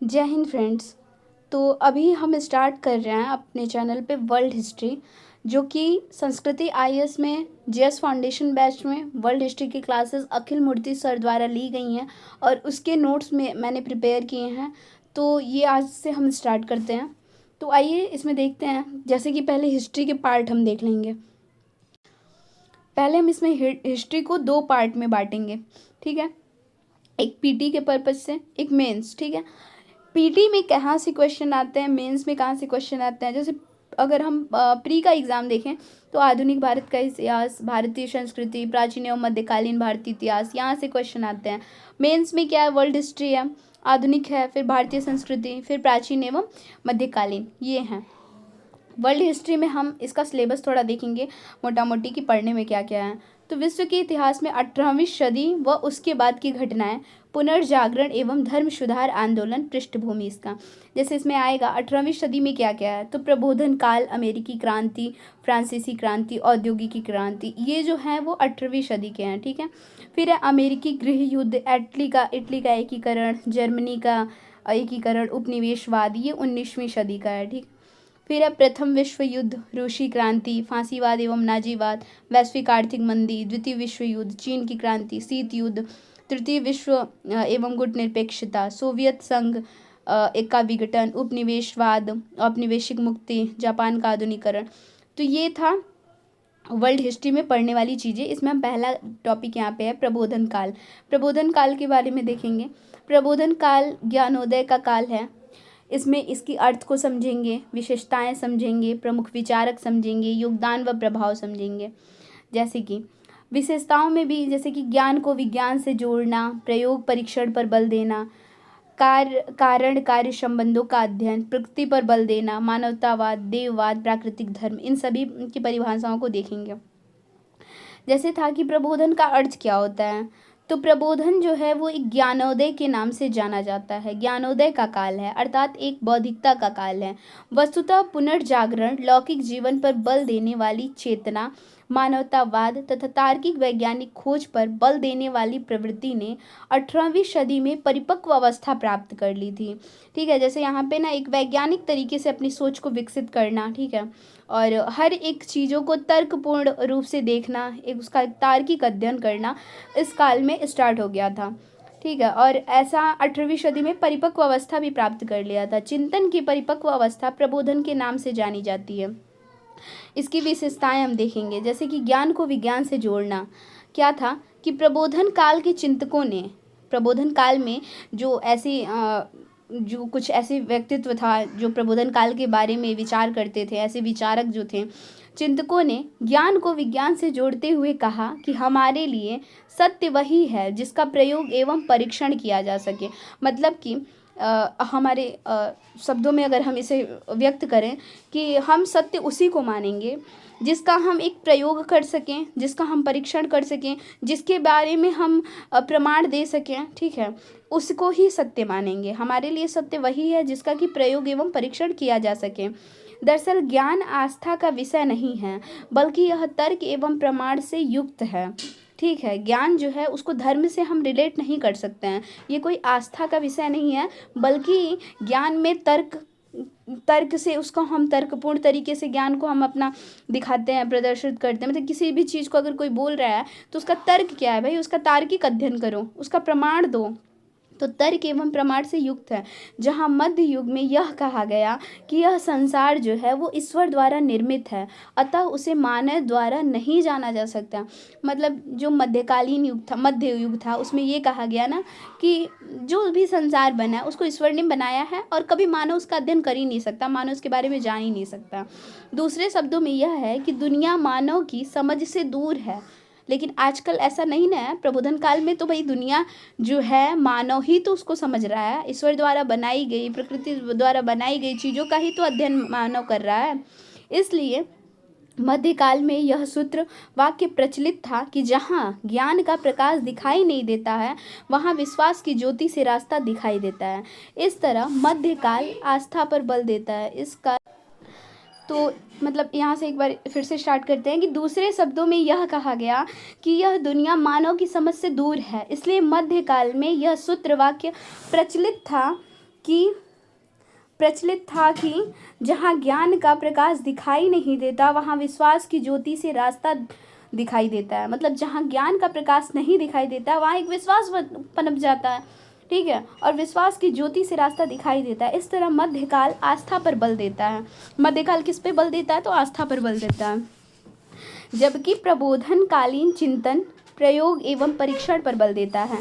जय हिंद फ्रेंड्स। तो अभी हम स्टार्ट कर रहे हैं अपने चैनल पे वर्ल्ड हिस्ट्री, जो कि संस्कृति आईएएस में जेएस फाउंडेशन बैच में वर्ल्ड हिस्ट्री की क्लासेस अखिल मूर्ति सर द्वारा ली गई हैं और उसके नोट्स में मैंने प्रिपेयर किए हैं। तो ये आज से हम स्टार्ट करते हैं। तो आइए इसमें देखते हैं। जैसे कि पहले हिस्ट्री के पार्ट हम देख लेंगे। पहले हम इसमें हिस्ट्री को दो पार्ट में बांटेंगे, ठीक है। एक पीटी के पर्पज से, एक मेंस, ठीक है। पीटी में कहाँ से क्वेश्चन आते हैं, मेंस में कहाँ से क्वेश्चन आते हैं। जैसे अगर हम प्री का एग्ज़ाम देखें तो आधुनिक भारत का इतिहास, भारतीय संस्कृति, प्राचीन एवं मध्यकालीन भारतीय इतिहास, यहाँ से क्वेश्चन आते हैं। मेंस में क्या है, वर्ल्ड हिस्ट्री है, आधुनिक है, फिर भारतीय संस्कृति, फिर प्राचीन एवं मध्यकालीन, ये हैं। वर्ल्ड हिस्ट्री में हम इसका सिलेबस थोड़ा देखेंगे मोटा मोटी कि पढ़ने में क्या क्या है। तो विश्व के इतिहास में 18वीं सदी व उसके बाद की घटनाएं, पुनर्जागरण एवं धर्म सुधार आंदोलन, पृष्ठभूमि इसका। जैसे इसमें आएगा 18वीं सदी में क्या क्या है, तो प्रबोधन काल, अमेरिकी क्रांति, फ्रांसीसी क्रांति, औद्योगिकी क्रांति, ये जो है वो 18वीं सदी के हैं, ठीक है। फिर है अमेरिकी गृह युद्ध, इटली का एकीकरण, जर्मनी का एकीकरण, उपनिवेशवाद, ये 19वीं सदी का है, ठीक। फिर है प्रथम विश्व युद्ध, रूसी क्रांति, फांसीवाद एवं नाजीवाद, वैश्विक आर्थिक मंदी, द्वितीय विश्व युद्ध, चीन की क्रांति, शीत युद्ध, तृतीय विश्व एवं गुट निरपेक्षता, सोवियत संघ का विघटन, उपनिवेशवाद, औपनिवेशिक मुक्ति, जापान का आधुनिकीकरण। तो ये था वर्ल्ड हिस्ट्री में पढ़ने वाली चीज़ें। इसमें हम पहला टॉपिक यहाँ पे है प्रबोधन काल। प्रबोधन काल के बारे में देखेंगे। प्रबोधन काल ज्ञानोदय का काल है। इसमें इसकी अर्थ को समझेंगे, विशेषताएं समझेंगे, प्रमुख विचारक समझेंगे, योगदान व प्रभाव समझेंगे। जैसे कि विशेषताओं में भी, जैसे कि ज्ञान को विज्ञान से जोड़ना, प्रयोग परीक्षण पर बल देना, कारण कार्य संबंधों का अध्ययन, प्रकृति पर बल देना, मानवतावाद, देववाद, प्राकृतिक धर्म, इन सभी की परिभाषाओं को देखेंगे। जैसे था कि प्रबोधन का अर्थ क्या होता है, तो प्रबोधन जो है वो एक ज्ञानोदय के नाम से जाना जाता है। ज्ञानोदय का काल है, अर्थात एक बौद्धिकता का काल है। वस्तुतः पुनर्जागरण, लौकिक जीवन पर बल देने वाली चेतना, मानवतावाद तथा तार्किक वैज्ञानिक खोज पर बल देने वाली प्रवृत्ति ने 18वीं सदी में परिपक्व अवस्था प्राप्त कर ली थी, ठीक है। जैसे यहाँ पे ना एक वैज्ञानिक तरीके से अपनी सोच को विकसित करना, ठीक है, और हर एक चीज़ों को तर्कपूर्ण रूप से देखना, एक उसका तार्किक अध्ययन करना इस काल में स्टार्ट हो गया था, ठीक है। और ऐसा 18वीं सदी में परिपक्व अवस्था भी प्राप्त कर लिया था। चिंतन की परिपक्व अवस्था प्रबोधन के नाम से जानी जाती है। इसकी विशेषताएं हम देखेंगे। जैसे कि ज्ञान को विज्ञान से जोड़ना, क्या था कि प्रबोधन काल के चिंतकों ने, प्रबोधन काल में जो कुछ ऐसे व्यक्तित्व था जो प्रबोधन काल के बारे में विचार करते थे, ऐसे विचारक जो थे, चिंतकों ने ज्ञान को विज्ञान से जोड़ते हुए कहा कि हमारे लिए सत्य वही है जिसका प्रयोग एवं परीक्षण किया जा सके। मतलब कि हमारे शब्दों में अगर हम इसे व्यक्त करें कि हम सत्य उसी को मानेंगे जिसका हम एक प्रयोग कर सकें, जिसका हम परीक्षण कर सकें, जिसके बारे में हम प्रमाण दे सकें, ठीक है, उसको ही सत्य मानेंगे। हमारे लिए सत्य वही है जिसका कि प्रयोग एवं परीक्षण किया जा सके। दरअसल ज्ञान आस्था का विषय नहीं है, बल्कि यह तर्क एवं प्रमाण से युक्त है, ठीक है। ज्ञान जो है उसको धर्म से हम रिलेट नहीं कर सकते हैं। ये कोई आस्था का विषय नहीं है, बल्कि ज्ञान में तर्क से उसको हम तर्कपूर्ण तरीके से ज्ञान को हम अपना दिखाते हैं, प्रदर्शित करते हैं। मतलब किसी भी चीज़ को अगर कोई बोल रहा है तो उसका तर्क क्या है भाई, उसका तार्किक अध्ययन करो, उसका प्रमाण दो। तो तर्क एवं प्रमाण से युक्त है। जहाँ मध्य युग में यह कहा गया कि यह संसार जो है वो ईश्वर द्वारा निर्मित है, अतः उसे मानव द्वारा नहीं जाना जा सकता। मतलब जो मध्यकालीन युग था, मध्य युग था, उसमें ये कहा गया ना कि जो भी संसार बना है उसको ईश्वर ने बनाया है और कभी मानव उसका अध्ययन कर ही नहीं सकता, मानव उसके बारे में जान ही नहीं सकता। दूसरे शब्दों में यह है कि दुनिया मानव की समझ से दूर है। लेकिन आजकल ऐसा नहीं ना है। प्रबोधन काल में तो भाई दुनिया जो है मानव ही तो उसको समझ रहा है, ईश्वर द्वारा बनाई गई, प्रकृति द्वारा बनाई गई चीज़ों का ही तो अध्ययन मानव कर रहा है। इसलिए मध्यकाल में यह सूत्र वाक्य प्रचलित था कि जहाँ ज्ञान का प्रकाश दिखाई नहीं देता है वहाँ विश्वास की ज्योति से रास्ता दिखाई देता है। इस तरह मध्यकाल आस्था पर बल देता है। इसका तो मतलब यहाँ से एक बार फिर से स्टार्ट करते हैं कि दूसरे शब्दों में यह कहा गया कि यह दुनिया मानव की समझ से दूर है। इसलिए मध्यकाल में यह सूत्र वाक्य प्रचलित था कि प्रचलित था कि जहाँ ज्ञान का प्रकाश दिखाई नहीं देता वहाँ विश्वास की ज्योति से रास्ता दिखाई देता है। मतलब जहाँ ज्ञान का प्रकाश नहीं दिखाई देता वहाँ एक विश्वास पनप जाता है, ठीक है, और विश्वास की ज्योति से रास्ता दिखाई देता है। इस तरह मध्यकाल आस्था पर बल देता है। मध्यकाल किस पे बल देता है? तो आस्था पर बल देता है। जबकि प्रबोधनकालीन चिंतन प्रयोग एवं परीक्षण पर बल देता है।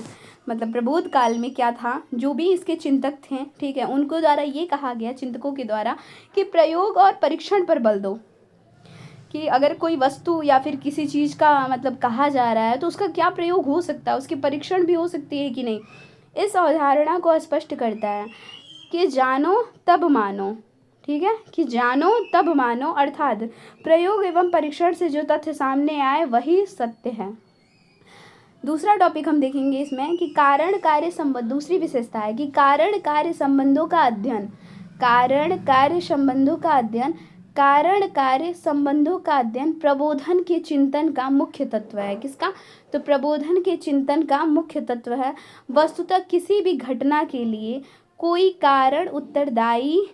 मतलब प्रबोध काल में क्या था, जो भी इसके चिंतक थे, ठीक है, उनको द्वारा ये कहा गया, चिंतकों के द्वारा, कि प्रयोग और परीक्षण पर बल दो, कि अगर कोई वस्तु या फिर किसी चीज़ का मतलब कहा जा रहा है तो उसका क्या प्रयोग हो सकता है, उसके परीक्षण भी हो सकती है कि नहीं। इस अवधारणा को स्पष्ट करता है कि जानो तब मानो, ठीक है, कि जानो तब मानो, अर्थात प्रयोग एवं परीक्षण से जो तथ्य सामने आए वही सत्य है। दूसरा टॉपिक हम देखेंगे इसमें कि कारण कार्य संबंध। दूसरी विशेषता है कि कारण कार्य संबंधों का अध्ययन। कारण कार्य संबंधों का अध्ययन, कारण कार्य संबंधों का अध्ययन प्रबोधन के चिंतन का मुख्य तत्व है। किसका? तो प्रबोधन के चिंतन का मुख्य तत्व है। वस्तुतः किसी भी घटना के लिए कोई कारण उत्तरदायी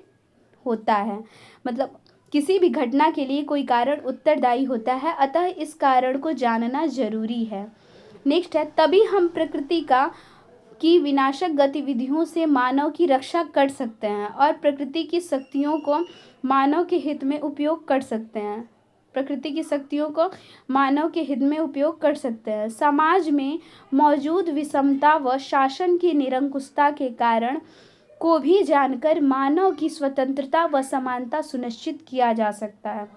होता है। मतलब किसी भी घटना के लिए कोई कारण उत्तरदायी होता है, अतः इस कारण को जानना जरूरी है। नेक्स्ट है, तभी हम प्रकृति की विनाशक गतिविधियों से मानव की रक्षा कर सकते हैं और प्रकृति की शक्तियों को मानव के हित में उपयोग कर सकते हैं। प्रकृति की शक्तियों को मानव के हित में उपयोग कर सकते हैं। समाज में मौजूद विषमता व शासन की निरंकुशता के कारण को भी जानकर मानव की स्वतंत्रता व समानता सुनिश्चित किया जा सकता है।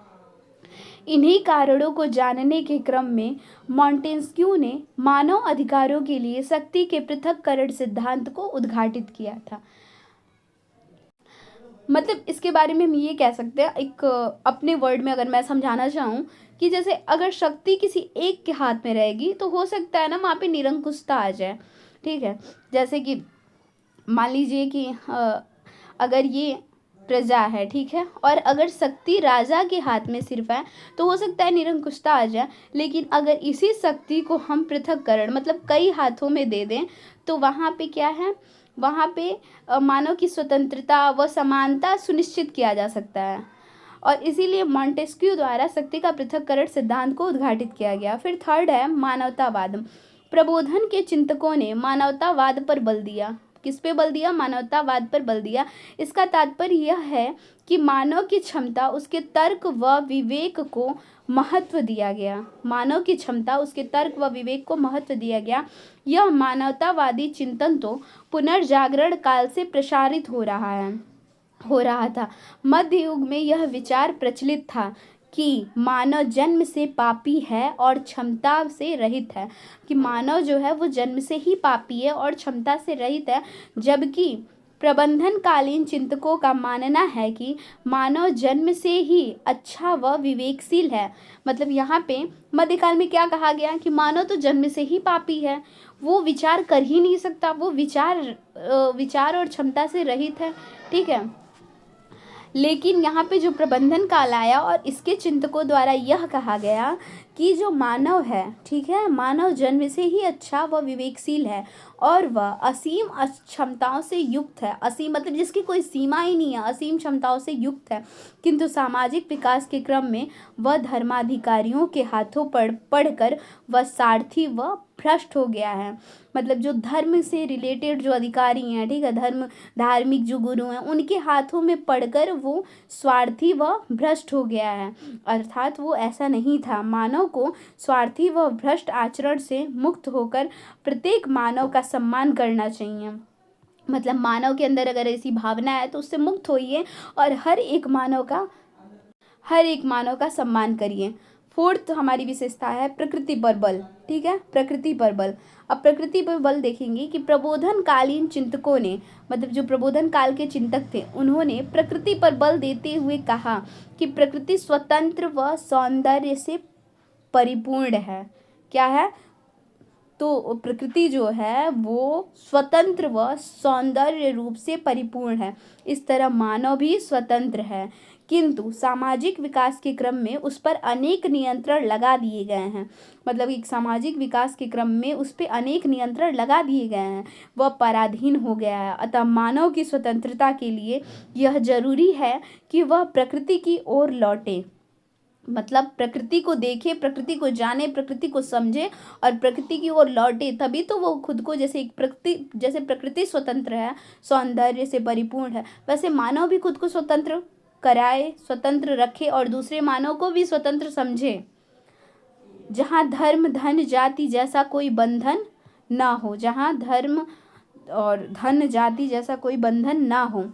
इन्हीं कारणों को जानने के क्रम में मॉन्टेस्क्यू ने मानव अधिकारों के लिए शक्ति के पृथक्करण सिद्धांत को उद्घाटित किया था। मतलब इसके बारे में हम ये कह सकते हैं, एक अपने वर्ड में अगर मैं समझाना चाहूँ, कि जैसे अगर शक्ति किसी एक के हाथ में रहेगी तो हो सकता है ना वहाँ पे निरंकुशता आ जाए, ठीक है। जैसे कि मान लीजिए कि अगर ये प्रजा है, ठीक है, और अगर शक्ति राजा के हाथ में सिर्फ है तो हो सकता है निरंकुशता आ जाए। लेकिन अगर इसी शक्ति को हम पृथक्करण मतलब कई हाथों में दे दें तो वहाँ पे क्या है, वहाँ पे मानव की स्वतंत्रता व समानता सुनिश्चित किया जा सकता है। और इसीलिए मॉन्टेस्क्यू द्वारा शक्ति का पृथक्करण सिद्धांत को उद्घाटित किया गया। फिर थर्ड है मानवतावाद। प्रबोधन के चिंतकों ने मानवतावाद पर बल दिया। किस पे बल दिया? मानवतावाद पर बल दिया। इसका तात्पर्य यह है कि मानव की क्षमता, उसके तर्क व विवेक को महत्व दिया गया। मानव की क्षमता, उसके तर्क व विवेक को महत्व दिया गया। यह मानवतावादी चिंतन तो पुनर्जागरण काल से प्रसारित हो रहा था। मध्य युग में यह विचार प्रचलित था कि मानव जन्म से पापी है और क्षमता से रहित है, कि मानव जो है वो जन्म से ही पापी है और क्षमता से रहित है। जबकि प्रबंधनकालीन चिंतकों का मानना है कि मानव जन्म से ही अच्छा व विवेकशील है। मतलब यहाँ पे मध्यकाल में क्या कहा गया कि मानव तो जन्म से ही पापी है, वो विचार कर ही नहीं सकता, वो विचार और क्षमता से रहित है, ठीक है। लेकिन यहाँ पे जो प्रबंधन काल आया और इसके चिंतकों द्वारा यह कहा गया कि जो मानव है, ठीक है, मानव जन्म से ही अच्छा व विवेकशील है और वह असीम क्षमताओं से युक्त है। असीम मतलब जिसकी कोई सीमा ही नहीं है, असीम क्षमताओं से युक्त है। किंतु सामाजिक विकास के क्रम में वह धर्माधिकारियों के हाथों पढ़कर वह स्वार्थी व भ्रष्ट हो गया है। मतलब जो धर्म से रिलेटेड जो अधिकारी हैं, ठीक है, धार्मिक जो गुरु हैं, उनके हाथों में पढ़कर वो स्वार्थी व भ्रष्ट हो गया है। अर्थात वो ऐसा नहीं था। मानव को स्वार्थी व भ्रष्ट आचरण से मुक्त होकर प्रत्येक मानव का सम्मान करना चाहिए। मतलब मानव के अंदर अगर ऐसी भावना है तो उससे मुक्त होइए और हर एक मानव का सम्मान करिए। फोर्थ हमारी विशेषता है प्रकृति पर बल, ठीक है, प्रकृति पर बल। अब प्रकृति पर बल देखेंगे कि प्रबोधनकालीन चिंतकों ने, मतलब जो प्रबोधन काल के चिंतक थे, उन्होंने प्रकृति पर बल देते हुए कहा कि प्रकृति स्वतंत्र व सौंदर्य से परिपूर्ण है। क्या है? तो प्रकृति जो है वो स्वतंत्र व सौंदर्य रूप से परिपूर्ण है। इस तरह मानव भी स्वतंत्र है, किंतु सामाजिक विकास के क्रम में उस पर अनेक नियंत्रण लगा दिए गए हैं। मतलब एक सामाजिक विकास के क्रम में उस पर अनेक नियंत्रण लगा दिए गए हैं, वह पराधीन हो गया है। अतः मानव की स्वतंत्रता के लिए यह जरूरी है कि वह प्रकृति की ओर लौटे, मतलब प्रकृति को देखे, प्रकृति को जाने, प्रकृति को समझे और प्रकृति की ओर लौटे, तभी तो वो खुद को, जैसे एक प्रकृति, जैसे प्रकृति स्वतंत्र है, सौंदर्य से परिपूर्ण है, वैसे मानव भी खुद को स्वतंत्र कराए, स्वतंत्र रखे और दूसरे मानव को भी स्वतंत्र समझे। जहाँ धर्म धन जाति जैसा कोई बंधन ना हो, जहाँ धर्म और धन जाति जैसा कोई बंधन ना हो।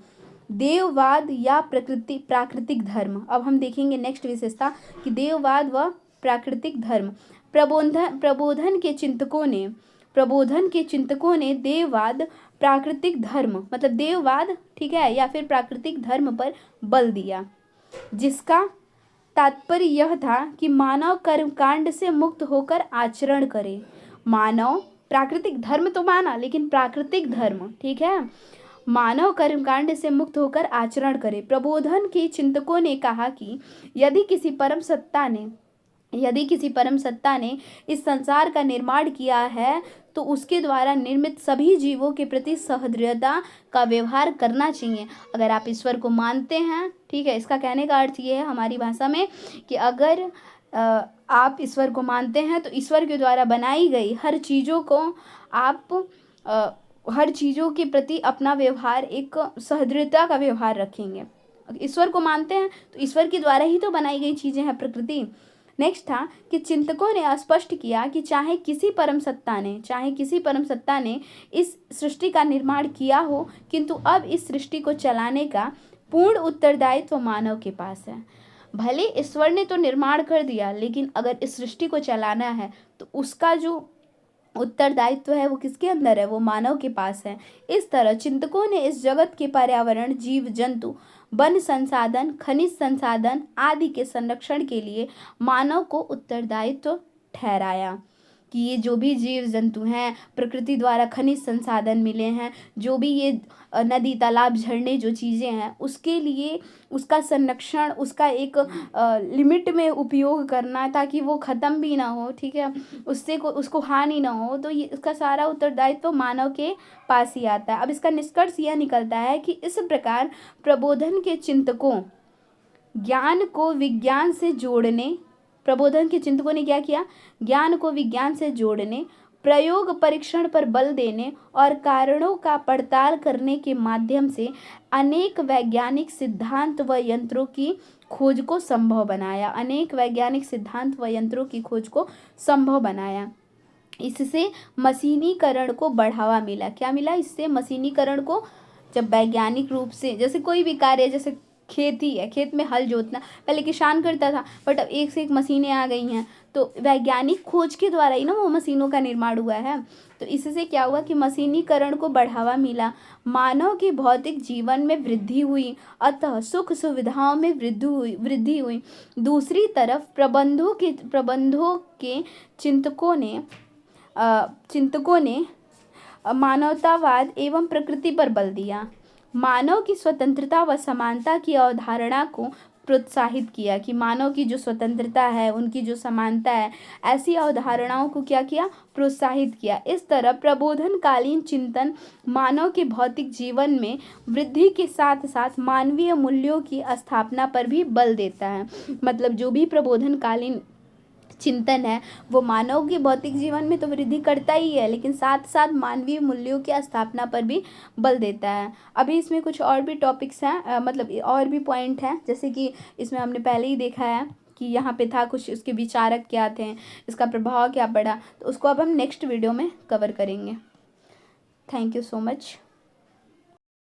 देववाद या प्राकृतिक धर्म। अब हम देखेंगे नेक्स्ट विशेषता कि देववाद व प्राकृतिक धर्म। प्रबोधन के चिंतकों ने देववाद, प्राकृतिक धर्म, मतलब देववाद, ठीक है, या फिर प्राकृतिक धर्म पर बल दिया, जिसका तात्पर्य यह था कि मानव कर्मकांड से मुक्त होकर आचरण करे। मानव प्राकृतिक धर्म तो माना, लेकिन प्राकृतिक धर्म, ठीक है, मानव कर्मकांड से मुक्त होकर आचरण करे। प्रबोधन के चिंतकों ने कहा कि यदि किसी परम सत्ता ने इस संसार का निर्माण किया है तो उसके द्वारा निर्मित सभी जीवों के प्रति सहृदयता का व्यवहार करना चाहिए। अगर आप ईश्वर को मानते हैं, ठीक है, इसका कहने का अर्थ ये है हमारी भाषा में कि अगर आप ईश्वर को मानते हैं तो ईश्वर के द्वारा बनाई गई हर चीज़ों को आप हर चीज़ों के प्रति अपना व्यवहार, एक सहृदयता का व्यवहार रखेंगे। ईश्वर को मानते हैं तो ईश्वर के द्वारा ही तो बनाई गई चीज़ें हैं प्रकृति। नेक्स्ट था कि चिंतकों ने स्पष्ट किया कि चाहे किसी परम सत्ता ने इस सृष्टि का निर्माण किया हो, किंतु अब इस सृष्टि को चलाने का पूर्ण उत्तरदायित्व मानव के पास है। भले ईश्वर ने तो निर्माण कर दिया, लेकिन अगर इस सृष्टि को चलाना है तो उसका जो उत्तरदायित्व है वो किसके अंदर है? वो मानव के पास है। इस तरह चिंतकों ने इस जगत के पर्यावरण, जीव जंतु, वन संसाधन, खनिज संसाधन आदि के संरक्षण के लिए मानव को उत्तरदायित्व ठहराया कि ये जो भी जीव जंतु हैं, प्रकृति द्वारा खनिज संसाधन मिले हैं, जो भी ये नदी तालाब झरने जो चीज़ें हैं, उसके लिए उसका संरक्षण, उसका एक लिमिट में उपयोग करना ताकि वो ख़त्म भी ना हो, ठीक है, उसको हानि ना हो। तो ये इसका सारा उत्तरदायित्व मानव के पास ही आता है। अब इसका निष्कर्ष यह निकलता है कि इस प्रकार प्रबोधन के चिंतकों ने क्या किया? ज्ञान को विज्ञान से जोड़ने, प्रयोग परीक्षण पर बल देने और कारणों का पड़ताल करने के माध्यम से अनेक वैज्ञानिक सिद्धांत व यंत्रों की खोज को संभव बनाया। इससे मशीनीकरण को बढ़ावा मिला। क्या मिला? इससे मशीनीकरण को, जब वैज्ञानिक रूप से, जैसे कोई भी कार्य, जैसे खेती है, खेत में हल जोतना पहले किसान करता था, बट अब एक से एक मशीनें आ गई हैं, तो वैज्ञानिक खोज के द्वारा ही ना वो मशीनों का निर्माण हुआ है। तो इससे क्या हुआ कि मशीनीकरण को बढ़ावा मिला, मानव के भौतिक जीवन में वृद्धि हुई, अतः सुख सुविधाओं में वृद्धि हुई। दूसरी तरफ प्रबंधों के चिंतकों ने मानवतावाद एवं प्रकृति पर बल दिया। मानव की स्वतंत्रता व समानता की अवधारणा को प्रोत्साहित किया कि मानव की जो स्वतंत्रता है, उनकी जो समानता है, ऐसी अवधारणाओं को क्या किया? प्रोत्साहित किया। इस तरह प्रबोधनकालीन चिंतन मानव के भौतिक जीवन में वृद्धि के साथ साथ मानवीय मूल्यों की स्थापना पर भी बल देता है। मतलब जो भी प्रबोधनकालीन चिंतन है वो मानव के भौतिक जीवन में तो वृद्धि करता ही है, लेकिन साथ साथ मानवीय मूल्यों की स्थापना पर भी बल देता है। अभी इसमें कुछ और भी टॉपिक्स हैं, मतलब और भी पॉइंट हैं, जैसे कि इसमें हमने पहले ही देखा है कि यहाँ पे था कुछ, उसके विचारक क्या थे, इसका प्रभाव क्या पड़ा, तो उसको अब हम नेक्स्ट वीडियो में कवर करेंगे। Thank you so much.